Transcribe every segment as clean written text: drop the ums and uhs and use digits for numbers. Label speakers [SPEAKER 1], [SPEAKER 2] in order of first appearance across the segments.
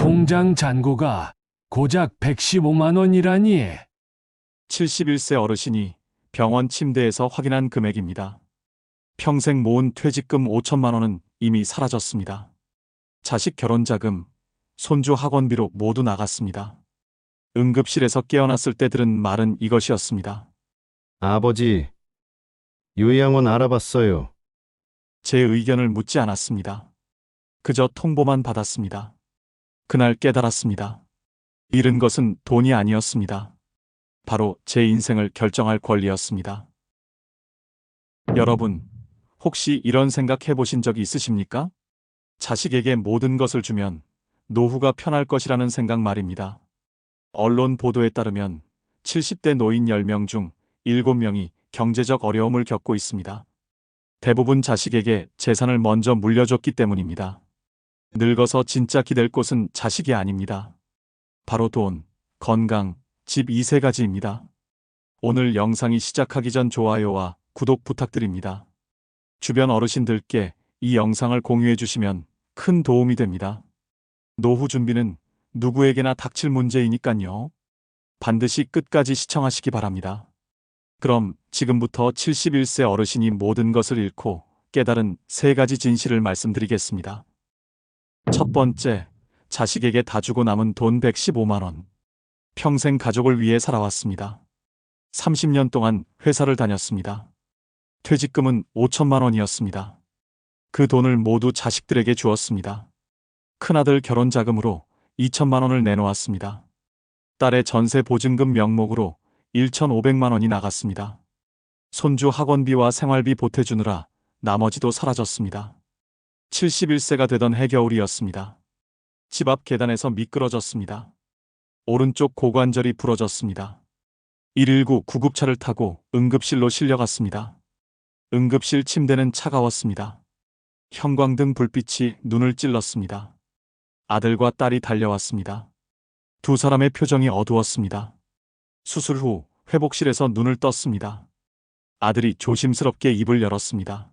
[SPEAKER 1] 통장 잔고가 고작 115만 원이라니.
[SPEAKER 2] 71세 어르신이 병원 침대에서 확인한 금액입니다. 평생 모은 퇴직금 5천만 원은 이미 사라졌습니다. 자식 결혼자금, 손주 학원비로 모두 나갔습니다. 응급실에서 깨어났을 때 들은 말은 이것이었습니다.
[SPEAKER 3] 아버지, 요양원 알아봤어요.
[SPEAKER 2] 제 의견을 묻지 않았습니다. 그저 통보만 받았습니다. 그날 깨달았습니다. 잃은 것은 돈이 아니었습니다. 바로 제 인생을 결정할 권리였습니다. 여러분, 혹시 이런 생각 해보신 적이 있으십니까? 자식에게 모든 것을 주면 노후가 편할 것이라는 생각 말입니다. 언론 보도에 따르면 70대 노인 10명 중 7명이 경제적 어려움을 겪고 있습니다. 대부분 자식에게 재산을 먼저 물려줬기 때문입니다. 늙어서 진짜 기댈 곳은 자식이 아닙니다. 바로 돈, 건강, 집 이 세 가지입니다. 오늘 영상이 시작하기 전 좋아요와 구독 부탁드립니다. 주변 어르신들께 이 영상을 공유해 주시면 큰 도움이 됩니다. 노후 준비는 누구에게나 닥칠 문제이니깐요. 반드시 끝까지 시청하시기 바랍니다. 그럼 지금부터 71세 어르신이 모든 것을 잃고 깨달은 세 가지 진실을 말씀드리겠습니다. 첫 번째, 자식에게 다 주고 남은 돈 115만 원. 평생 가족을 위해 살아왔습니다. 30년 동안 회사를 다녔습니다. 퇴직금은 5천만 원이었습니다. 그 돈을 모두 자식들에게 주었습니다. 큰아들 결혼 자금으로 2천만 원을 내놓았습니다. 딸의 전세 보증금 명목으로 1,500만 원이 나갔습니다. 손주 학원비와 생활비 보태주느라 나머지도 사라졌습니다. 71세가 되던 해겨울이었습니다. 집 앞 계단에서 미끄러졌습니다. 오른쪽 고관절이 부러졌습니다. 119 구급차를 타고 응급실로 실려갔습니다. 응급실 침대는 차가웠습니다. 형광등 불빛이 눈을 찔렀습니다. 아들과 딸이 달려왔습니다. 두 사람의 표정이 어두웠습니다. 수술 후 회복실에서 눈을 떴습니다. 아들이 조심스럽게 입을 열었습니다.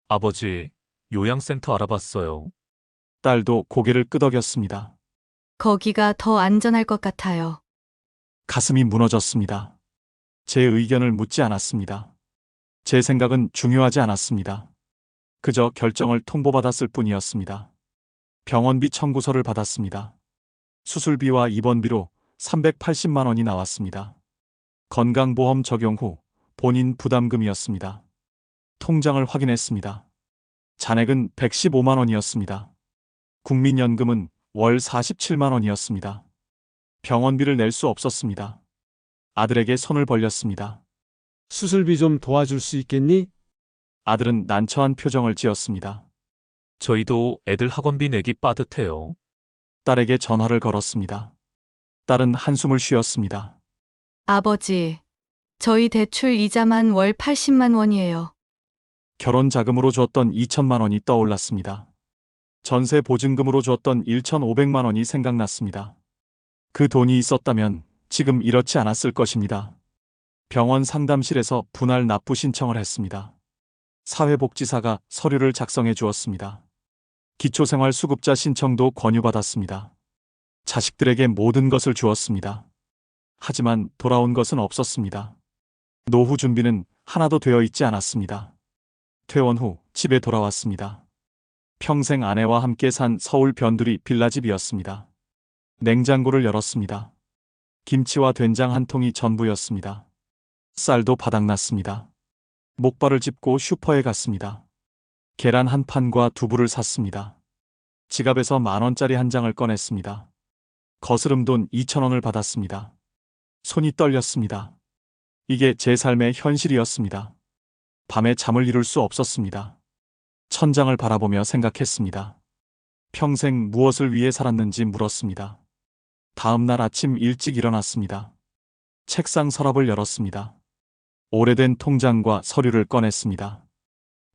[SPEAKER 4] 아버지, 요양센터 알아봤어요.
[SPEAKER 2] 딸도 고개를 끄덕였습니다.
[SPEAKER 5] 거기가 더 안전할 것 같아요.
[SPEAKER 2] 가슴이 무너졌습니다. 제 의견을 묻지 않았습니다. 제 생각은 중요하지 않았습니다. 그저 결정을 통보받았을 뿐이었습니다. 병원비 청구서를 받았습니다. 수술비와 입원비로 380만 원이 나왔습니다. 건강보험 적용 후 본인 부담금이었습니다. 통장을 확인했습니다. 잔액은 115만 원이었습니다. 국민연금은 월 47만 원이었습니다. 병원비를 낼 수 없었습니다. 아들에게 손을 벌렸습니다.
[SPEAKER 6] 수술비 좀 도와줄 수 있겠니?
[SPEAKER 2] 아들은 난처한 표정을 지었습니다.
[SPEAKER 4] 저희도 애들 학원비 내기 빠듯해요.
[SPEAKER 2] 딸에게 전화를 걸었습니다. 딸은 한숨을 쉬었습니다.
[SPEAKER 5] 아버지, 저희 대출 이자만 월 80만 원이에요.
[SPEAKER 2] 결혼 자금으로 줬던 2천만 원이 떠올랐습니다. 전세 보증금으로 줬던 1,500만 원이 생각났습니다. 그 돈이 있었다면 지금 이렇지 않았을 것입니다. 병원 상담실에서 분할 납부 신청을 했습니다. 사회복지사가 서류를 작성해 주었습니다. 기초생활수급자 신청도 권유받았습니다. 자식들에게 모든 것을 주었습니다. 하지만 돌아온 것은 없었습니다. 노후 준비는 하나도 되어 있지 않았습니다. 퇴원 후 집에 돌아왔습니다. 평생 아내와 함께 산 서울 변두리 빌라집이었습니다. 냉장고를 열었습니다. 김치와 된장 한 통이 전부였습니다. 쌀도 바닥났습니다. 목발을 짚고 슈퍼에 갔습니다. 계란 한 판과 두부를 샀습니다. 지갑에서 10,000원짜리 한 장을 꺼냈습니다. 거스름 돈 2,000원을 받았습니다. 손이 떨렸습니다. 이게 제 삶의 현실이었습니다. 밤에 잠을 이룰 수 없었습니다. 천장을 바라보며 생각했습니다. 평생 무엇을 위해 살았는지 물었습니다. 다음 날 아침 일찍 일어났습니다. 책상 서랍을 열었습니다. 오래된 통장과 서류를 꺼냈습니다.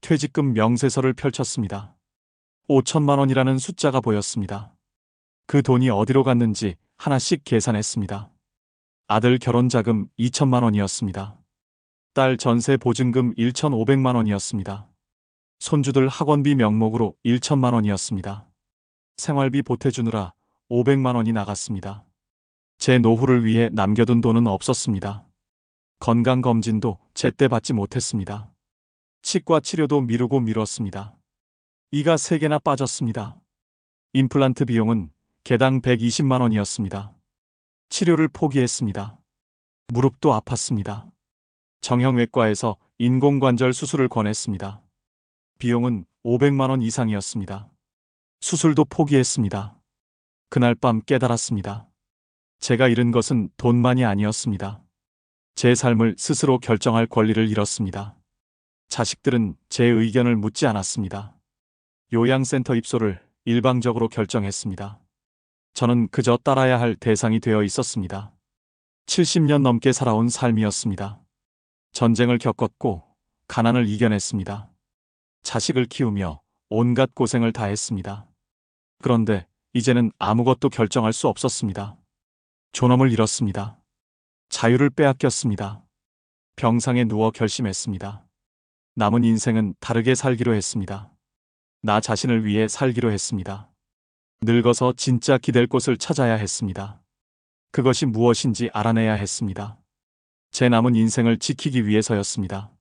[SPEAKER 2] 퇴직금 명세서를 펼쳤습니다. 5천만 원이라는 숫자가 보였습니다. 그 돈이 어디로 갔는지 하나씩 계산했습니다. 아들 결혼 자금 2천만 원이었습니다. 딸 전세 보증금 1,500만 원이었습니다. 손주들 학원비 명목으로 1천만 원이었습니다. 생활비 보태주느라 500만 원이 나갔습니다. 제 노후를 위해 남겨둔 돈은 없었습니다. 건강검진도 제때 받지 못했습니다. 치과 치료도 미루고 미뤘습니다. 이가 3개나 빠졌습니다. 임플란트 비용은 개당 120만 원이었습니다. 치료를 포기했습니다. 무릎도 아팠습니다. 정형외과에서 인공관절 수술을 권했습니다. 비용은 500만 원 이상이었습니다. 수술도 포기했습니다. 그날 밤 깨달았습니다. 제가 잃은 것은 돈만이 아니었습니다. 제 삶을 스스로 결정할 권리를 잃었습니다. 자식들은 제 의견을 묻지 않았습니다. 요양센터 입소를 일방적으로 결정했습니다. 저는 그저 따라야 할 대상이 되어 있었습니다. 70년 넘게 살아온 삶이었습니다. 전쟁을 겪었고 가난을 이겨냈습니다. 자식을 키우며 온갖 고생을 다했습니다. 그런데 이제는 아무것도 결정할 수 없었습니다. 존엄을 잃었습니다. 자유를 빼앗겼습니다. 병상에 누워 결심했습니다. 남은 인생은 다르게 살기로 했습니다. 나 자신을 위해 살기로 했습니다. 늙어서 진짜 기댈 곳을 찾아야 했습니다. 그것이 무엇인지 알아내야 했습니다. 제 남은 인생을 지키기 위해서였습니다.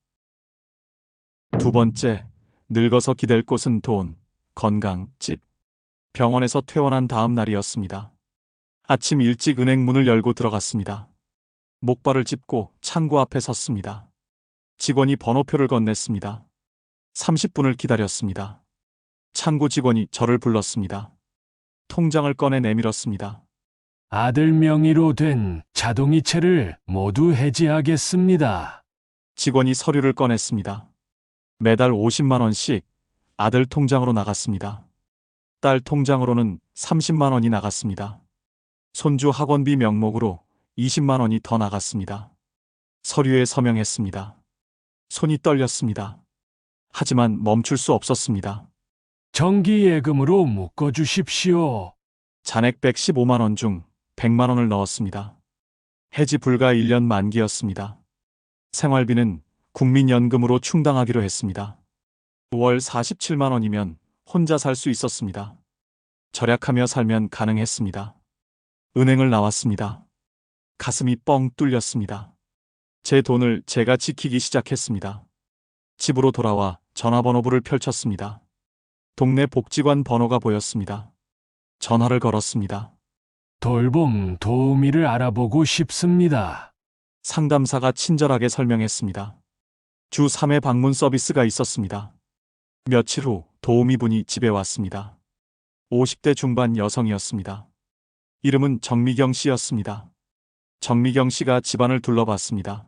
[SPEAKER 2] 두 번째, 늙어서 기댈 곳은 돈, 건강, 집. 병원에서 퇴원한 다음 날이었습니다. 아침 일찍 은행 문을 열고 들어갔습니다. 목발을 짚고 창구 앞에 섰습니다. 직원이 번호표를 건넸습니다. 30분을 기다렸습니다. 창구 직원이 저를 불렀습니다. 통장을 꺼내 내밀었습니다.
[SPEAKER 1] 아들 명의로 된 자동이체를 모두 해지하겠습니다.
[SPEAKER 2] 직원이 서류를 꺼냈습니다. 매달 50만 원씩 아들 통장으로 나갔습니다. 딸 통장으로는 30만 원이 나갔습니다. 손주 학원비 명목으로 20만 원이 더 나갔습니다. 서류에 서명했습니다. 손이 떨렸습니다. 하지만 멈출 수 없었습니다.
[SPEAKER 1] 정기예금으로 묶어주십시오.
[SPEAKER 2] 잔액 115만 원 중 100만 원을 넣었습니다. 해지 불과 1년 만기였습니다. 생활비는 국민연금으로 충당하기로 했습니다. 월 47만 원이면 혼자 살 수 있었습니다. 절약하며 살면 가능했습니다. 은행을 나왔습니다. 가슴이 뻥 뚫렸습니다. 제 돈을 제가 지키기 시작했습니다. 집으로 돌아와 전화번호부를 펼쳤습니다. 동네 복지관 번호가 보였습니다. 전화를 걸었습니다.
[SPEAKER 1] 돌봄 도우미를 알아보고 싶습니다.
[SPEAKER 2] 상담사가 친절하게 설명했습니다. 주 3회 방문 서비스가 있었습니다. 며칠 후 도우미분이 집에 왔습니다. 50대 중반 여성이었습니다. 이름은 정미경 씨였습니다. 정미경 씨가 집안을 둘러봤습니다.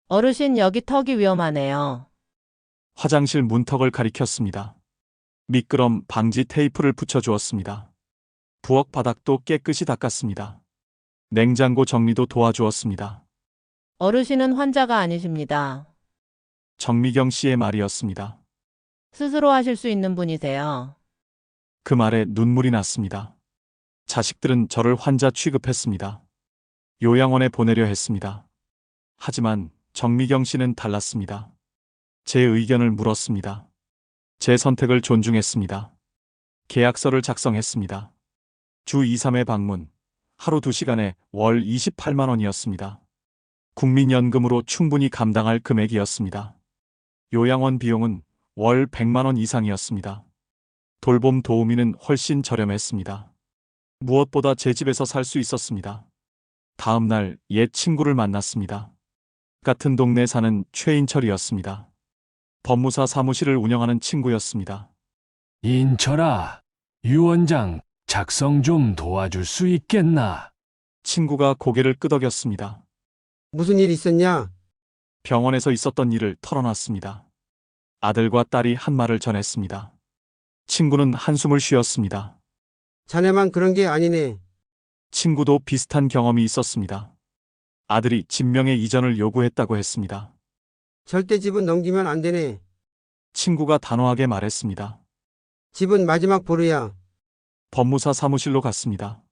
[SPEAKER 7] 어르신 여기 턱이 위험하네요.
[SPEAKER 2] 화장실 문턱을 가리켰습니다. 미끄럼 방지 테이프를 붙여주었습니다. 부엌 바닥도 깨끗이 닦았습니다. 냉장고 정리도 도와주었습니다.
[SPEAKER 7] 어르신은 환자가 아니십니다.
[SPEAKER 2] 정미경 씨의 말이었습니다.
[SPEAKER 7] 스스로 하실 수 있는 분이세요.
[SPEAKER 2] 그 말에 눈물이 났습니다. 자식들은 저를 환자 취급했습니다. 요양원에 보내려 했습니다. 하지만 정미경 씨는 달랐습니다. 제 의견을 물었습니다. 제 선택을 존중했습니다. 계약서를 작성했습니다. 주 2, 3회 방문, 하루 2시간에 월 28만 원이었습니다. 국민연금으로 충분히 감당할 금액이었습니다. 요양원 비용은 월 100만 원 이상이었습니다. 돌봄 도우미는 훨씬 저렴했습니다. 무엇보다 제 집에서 살 수 있었습니다. 다음 날 옛 친구를 만났습니다. 같은 동네 사는 최인철이었습니다. 법무사 사무실을 운영하는 친구였습니다.
[SPEAKER 1] 인철아, 유 원장 작성 좀 도와줄 수 있겠나?
[SPEAKER 2] 친구가 고개를 끄덕였습니다.
[SPEAKER 8] 무슨 일 있었냐?
[SPEAKER 2] 병원에서 있었던 일을 털어놨습니다. 아들과 딸이 한 말을 전했습니다. 친구는 한숨을 쉬었습니다.
[SPEAKER 8] 자네만 그런 게 아니네.
[SPEAKER 2] 친구도 비슷한 경험이 있었습니다. 아들이 집명의 이전을 요구했다고 했습니다.
[SPEAKER 8] 절대 집은 넘기면 안 되네.
[SPEAKER 2] 친구가 단호하게 말했습니다.
[SPEAKER 8] 집은 마지막 보루야.
[SPEAKER 2] 법무사 사무실로 갔습니다.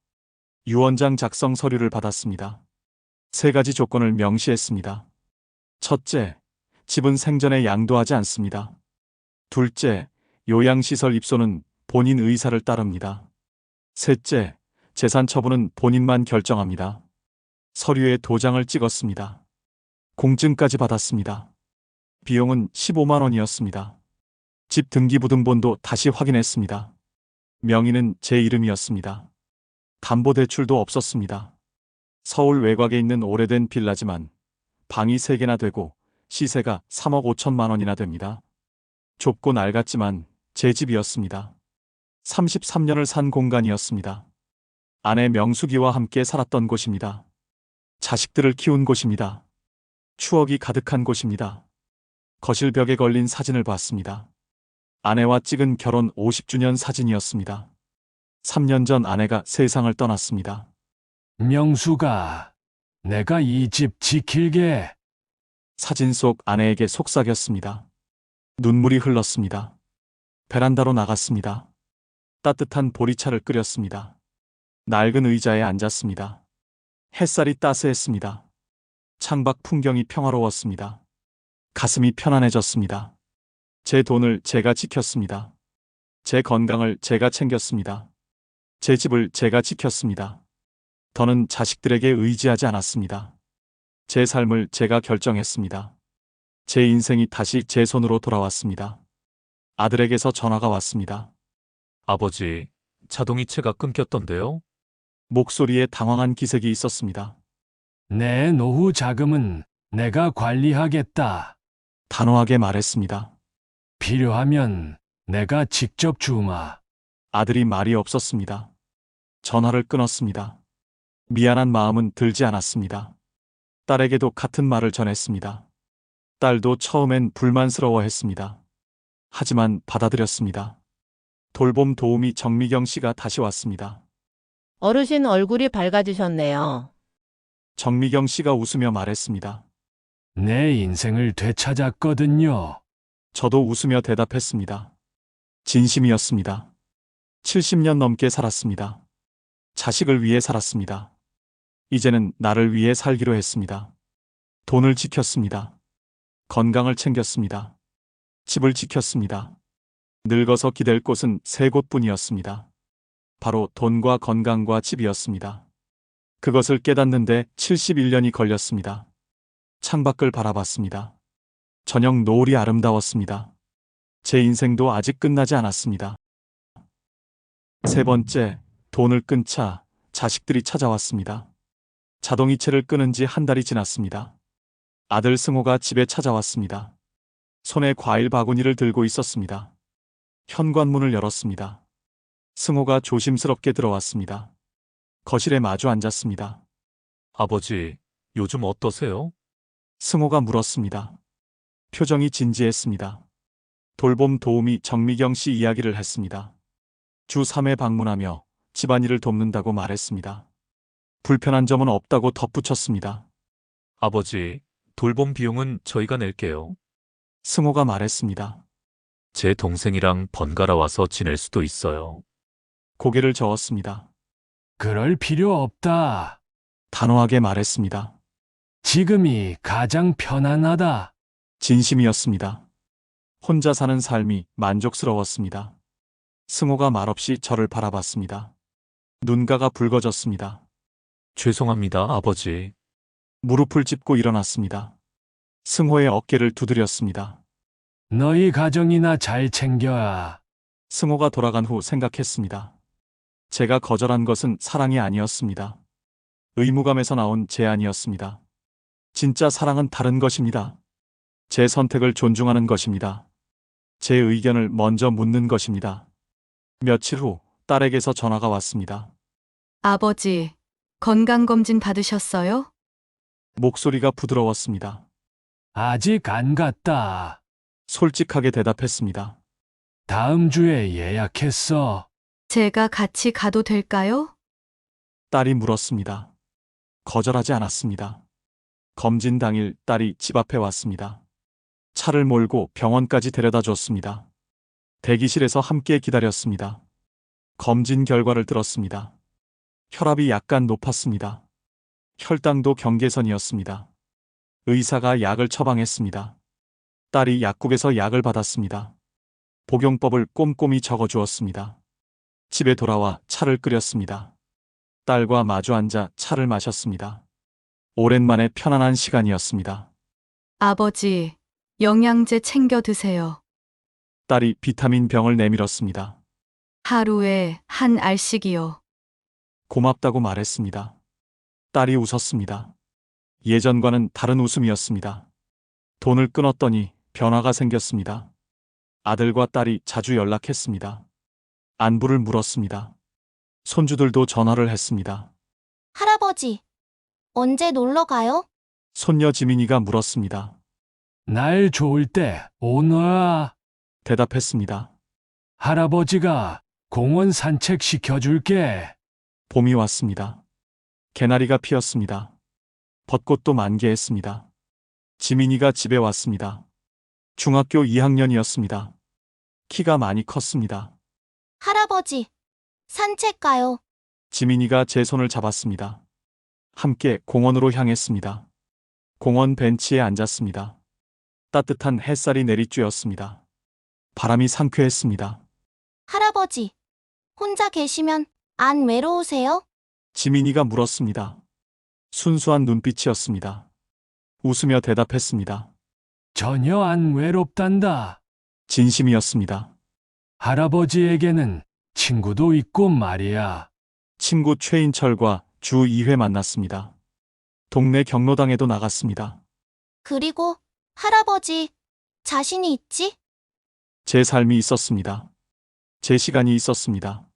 [SPEAKER 2] 유언장 작성 서류를 받았습니다. 3가지 조건을 명시했습니다. 첫째, 집은 생전에 양도하지 않습니다. 둘째, 요양시설 입소는 본인 의사를 따릅니다. 셋째, 재산 처분은 본인만 결정합니다. 서류에 도장을 찍었습니다. 공증까지 받았습니다. 비용은 15만 원이었습니다. 집 등기부등본도 다시 확인했습니다. 명의는 제 이름이었습니다. 담보대출도 없었습니다. 서울 외곽에 있는 오래된 빌라지만 방이 3개나 되고 시세가 3억 5천만 원이나 됩니다. 좁고 낡았지만 제 집이었습니다. 33년을 산 공간이었습니다. 아내 명숙이와 함께 살았던 곳입니다. 자식들을 키운 곳입니다. 추억이 가득한 곳입니다. 거실 벽에 걸린 사진을 봤습니다. 아내와 찍은 결혼 50주년 사진이었습니다. 3년 전 아내가 세상을 떠났습니다.
[SPEAKER 1] 명수가, 내가 이 집 지킬게.
[SPEAKER 2] 사진 속 아내에게 속삭였습니다. 눈물이 흘렀습니다. 베란다로 나갔습니다. 따뜻한 보리차를 끓였습니다. 낡은 의자에 앉았습니다. 햇살이 따스했습니다. 창밖 풍경이 평화로웠습니다. 가슴이 편안해졌습니다. 제 돈을 제가 지켰습니다. 제 건강을 제가 챙겼습니다. 제 집을 제가 지켰습니다. 더는 자식들에게 의지하지 않았습니다. 제 삶을 제가 결정했습니다. 제 인생이 다시 제 손으로 돌아왔습니다. 아들에게서 전화가 왔습니다.
[SPEAKER 4] 아버지, 자동이체가 끊겼던데요?
[SPEAKER 2] 목소리에 당황한 기색이 있었습니다.
[SPEAKER 1] 내 노후 자금은 내가 관리하겠다.
[SPEAKER 2] 단호하게 말했습니다.
[SPEAKER 1] 필요하면 내가 직접 주마.
[SPEAKER 2] 아들이 말이 없었습니다. 전화를 끊었습니다. 미안한 마음은 들지 않았습니다. 딸에게도 같은 말을 전했습니다. 딸도 처음엔 불만스러워했습니다. 하지만 받아들였습니다. 돌봄 도우미 정미경 씨가 다시 왔습니다.
[SPEAKER 7] 어르신 얼굴이 밝아지셨네요.
[SPEAKER 2] 정미경 씨가 웃으며 말했습니다.
[SPEAKER 1] 내 인생을 되찾았거든요.
[SPEAKER 2] 저도 웃으며 대답했습니다. 진심이었습니다. 70년 넘게 살았습니다. 자식을 위해 살았습니다. 이제는 나를 위해 살기로 했습니다. 돈을 지켰습니다. 건강을 챙겼습니다. 집을 지켰습니다. 늙어서 기댈 곳은 3곳뿐이었습니다. 바로 돈과 건강과 집이었습니다. 그것을 깨닫는데 71년이 걸렸습니다. 창밖을 바라봤습니다. 저녁 노을이 아름다웠습니다. 제 인생도 아직 끝나지 않았습니다. 3번째, 돈을 끊자 자식들이 찾아왔습니다. 자동이체를 끊은 지 1달이 지났습니다. 아들 승호가 집에 찾아왔습니다. 손에 과일 바구니를 들고 있었습니다. 현관문을 열었습니다. 승호가 조심스럽게 들어왔습니다. 거실에 마주 앉았습니다.
[SPEAKER 4] 아버지, 요즘 어떠세요?
[SPEAKER 2] 승호가 물었습니다. 표정이 진지했습니다. 돌봄 도우미 정미경 씨 이야기를 했습니다. 주 3회 방문하며 집안일을 돕는다고 말했습니다. 불편한 점은 없다고 덧붙였습니다.
[SPEAKER 4] 아버지, 돌봄 비용은 저희가 낼게요.
[SPEAKER 2] 승호가 말했습니다.
[SPEAKER 4] 제 동생이랑 번갈아 와서 지낼 수도 있어요.
[SPEAKER 2] 고개를 저었습니다.
[SPEAKER 1] 그럴 필요 없다.
[SPEAKER 2] 단호하게 말했습니다.
[SPEAKER 1] 지금이 가장 편안하다.
[SPEAKER 2] 진심이었습니다. 혼자 사는 삶이 만족스러웠습니다. 승호가 말없이 저를 바라봤습니다. 눈가가 붉어졌습니다.
[SPEAKER 4] 죄송합니다, 아버지.
[SPEAKER 2] 무릎을 짚고 일어났습니다. 승호의 어깨를 두드렸습니다.
[SPEAKER 1] 너희 가정이나 잘 챙겨야.
[SPEAKER 2] 승호가 돌아간 후 생각했습니다. 제가 거절한 것은 사랑이 아니었습니다. 의무감에서 나온 제안이었습니다. 진짜 사랑은 다른 것입니다. 제 선택을 존중하는 것입니다. 제 의견을 먼저 묻는 것입니다. 며칠 후 딸에게서 전화가 왔습니다.
[SPEAKER 5] 아버지, 건강검진 받으셨어요?
[SPEAKER 2] 목소리가 부드러웠습니다.
[SPEAKER 1] 아직 안 갔다.
[SPEAKER 2] 솔직하게 대답했습니다.
[SPEAKER 1] 다음 주에 예약했어.
[SPEAKER 5] 제가 같이 가도 될까요?
[SPEAKER 2] 딸이 물었습니다. 거절하지 않았습니다. 검진 당일 딸이 집 앞에 왔습니다. 차를 몰고 병원까지 데려다 줬습니다. 대기실에서 함께 기다렸습니다. 검진 결과를 들었습니다. 혈압이 약간 높았습니다. 혈당도 경계선이었습니다. 의사가 약을 처방했습니다. 딸이 약국에서 약을 받았습니다. 복용법을 꼼꼼히 적어주었습니다. 집에 돌아와 차를 끓였습니다. 딸과 마주 앉아 차를 마셨습니다. 오랜만에 편안한 시간이었습니다.
[SPEAKER 5] 아버지, 영양제 챙겨 드세요.
[SPEAKER 2] 딸이 비타민 병을 내밀었습니다.
[SPEAKER 5] 하루에 한 알씩이요.
[SPEAKER 2] 고맙다고 말했습니다. 딸이 웃었습니다. 예전과는 다른 웃음이었습니다. 돈을 끊었더니 변화가 생겼습니다. 아들과 딸이 자주 연락했습니다. 안부를 물었습니다. 손주들도 전화를 했습니다.
[SPEAKER 9] 할아버지, 언제 놀러 가요?
[SPEAKER 2] 손녀 지민이가 물었습니다.
[SPEAKER 1] 날 좋을 때 오너라.
[SPEAKER 2] 대답했습니다.
[SPEAKER 1] 할아버지가 공원 산책 시켜줄게.
[SPEAKER 2] 봄이 왔습니다. 개나리가 피었습니다. 벚꽃도 만개했습니다. 지민이가 집에 왔습니다. 중학교 2학년이었습니다. 키가 많이 컸습니다.
[SPEAKER 9] 할아버지, 산책 가요.
[SPEAKER 2] 지민이가 제 손을 잡았습니다. 함께 공원으로 향했습니다. 공원 벤치에 앉았습니다. 따뜻한 햇살이 내리쬐었습니다. 바람이 상쾌했습니다.
[SPEAKER 9] 할아버지, 혼자 계시면 안 외로우세요?
[SPEAKER 2] 지민이가 물었습니다. 순수한 눈빛이었습니다. 웃으며 대답했습니다.
[SPEAKER 1] 전혀 안 외롭단다.
[SPEAKER 2] 진심이었습니다.
[SPEAKER 1] 할아버지에게는 친구도 있고 말이야.
[SPEAKER 2] 친구 최인철과 주 2회 만났습니다. 동네 경로당에도 나갔습니다.
[SPEAKER 9] 그리고 할아버지, 자신이 있지?
[SPEAKER 2] 제 삶이 있었습니다. 제 시간이 있었습니다.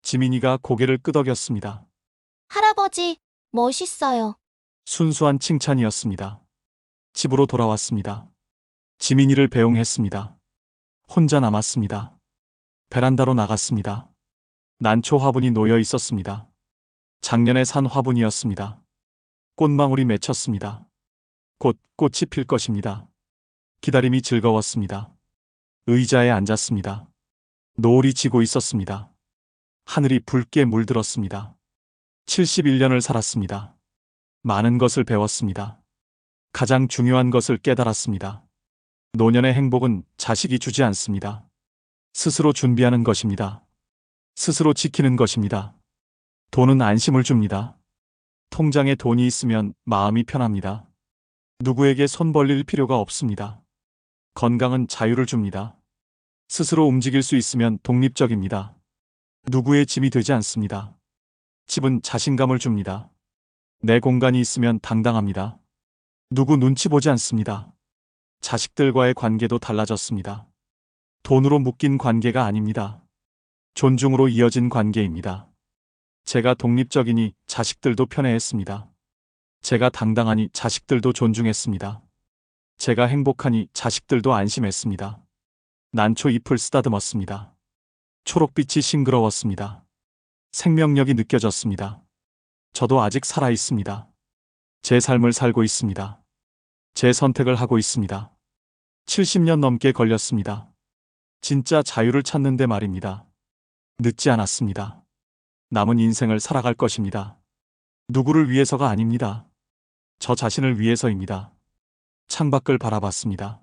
[SPEAKER 2] 지민이가 고개를 끄덕였습니다.
[SPEAKER 9] 할아버지, 멋있어요.
[SPEAKER 2] 순수한 칭찬이었습니다. 집으로 돌아왔습니다. 지민이를 배웅했습니다. 혼자 남았습니다. 베란다로 나갔습니다. 난초 화분이 놓여 있었습니다. 작년에 산 화분이었습니다. 꽃망울이 맺혔습니다. 곧 꽃이 필 것입니다. 기다림이 즐거웠습니다. 의자에 앉았습니다. 노을이 지고 있었습니다. 하늘이 붉게 물들었습니다. 71년을 살았습니다. 많은 것을 배웠습니다. 가장 중요한 것을 깨달았습니다. 노년의 행복은 자식이 주지 않습니다. 스스로 준비하는 것입니다. 스스로 지키는 것입니다. 돈은 안심을 줍니다. 통장에 돈이 있으면 마음이 편합니다. 누구에게 손 벌릴 필요가 없습니다. 건강은 자유를 줍니다. 스스로 움직일 수 있으면 독립적입니다. 누구의 짐이 되지 않습니다. 집은 자신감을 줍니다. 내 공간이 있으면 당당합니다. 누구 눈치 보지 않습니다. 자식들과의 관계도 달라졌습니다. 돈으로 묶인 관계가 아닙니다. 존중으로 이어진 관계입니다. 제가 독립적이니 자식들도 편애했습니다. 제가 당당하니 자식들도 존중했습니다. 제가 행복하니 자식들도 안심했습니다. 난초 잎을 쓰다듬었습니다. 초록빛이 싱그러웠습니다. 생명력이 느껴졌습니다. 저도 아직 살아 있습니다. 제 삶을 살고 있습니다. 제 선택을 하고 있습니다. 70년 넘게 걸렸습니다. 진짜 자유를 찾는데 말입니다. 늦지 않았습니다. 남은 인생을 살아갈 것입니다. 누구를 위해서가 아닙니다. 저 자신을 위해서입니다. 창밖을 바라봤습니다.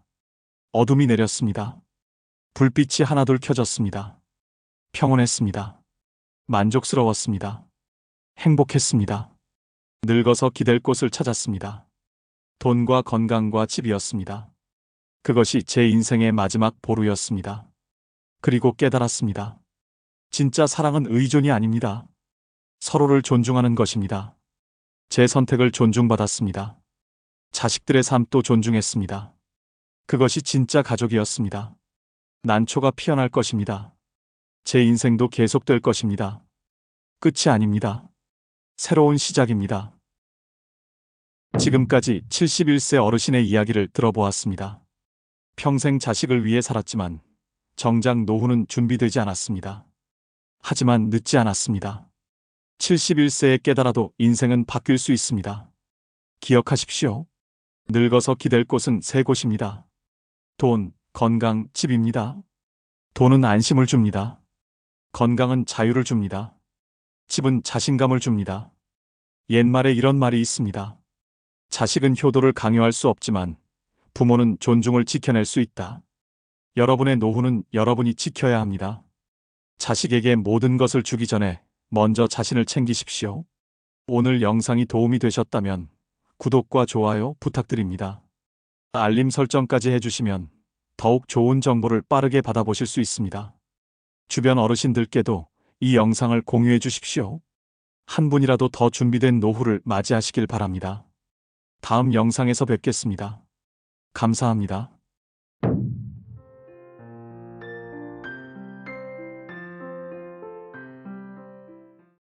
[SPEAKER 2] 어둠이 내렸습니다. 불빛이 하나둘 켜졌습니다. 평온했습니다. 만족스러웠습니다. 행복했습니다. 늙어서 기댈 곳을 찾았습니다. 돈과 건강과 집이었습니다. 그것이 제 인생의 마지막 보루였습니다. 그리고 깨달았습니다. 진짜 사랑은 의존이 아닙니다. 서로를 존중하는 것입니다. 제 선택을 존중받았습니다. 자식들의 삶도 존중했습니다. 그것이 진짜 가족이었습니다. 난초가 피어날 것입니다. 제 인생도 계속될 것입니다. 끝이 아닙니다. 새로운 시작입니다. 지금까지 71세 어르신의 이야기를 들어보았습니다. 평생 자식을 위해 살았지만 정작 노후는 준비되지 않았습니다. 하지만 늦지 않았습니다. 71세에 깨달아도 인생은 바뀔 수 있습니다. 기억하십시오. 늙어서 기댈 곳은 세 곳입니다. 돈, 건강, 집입니다. 돈은 안심을 줍니다. 건강은 자유를 줍니다. 집은 자신감을 줍니다. 옛말에 이런 말이 있습니다. 자식은 효도를 강요할 수 없지만 부모는 존중을 지켜낼 수 있다. 여러분의 노후는 여러분이 지켜야 합니다. 자식에게 모든 것을 주기 전에 먼저 자신을 챙기십시오. 오늘 영상이 도움이 되셨다면 구독과 좋아요 부탁드립니다. 알림 설정까지 해주시면 더욱 좋은 정보를 빠르게 받아보실 수 있습니다. 주변 어르신들께도 이 영상을 공유해 주십시오. 한 분이라도 더 준비된 노후를 맞이하시길 바랍니다. 다음 영상에서 뵙겠습니다. 감사합니다.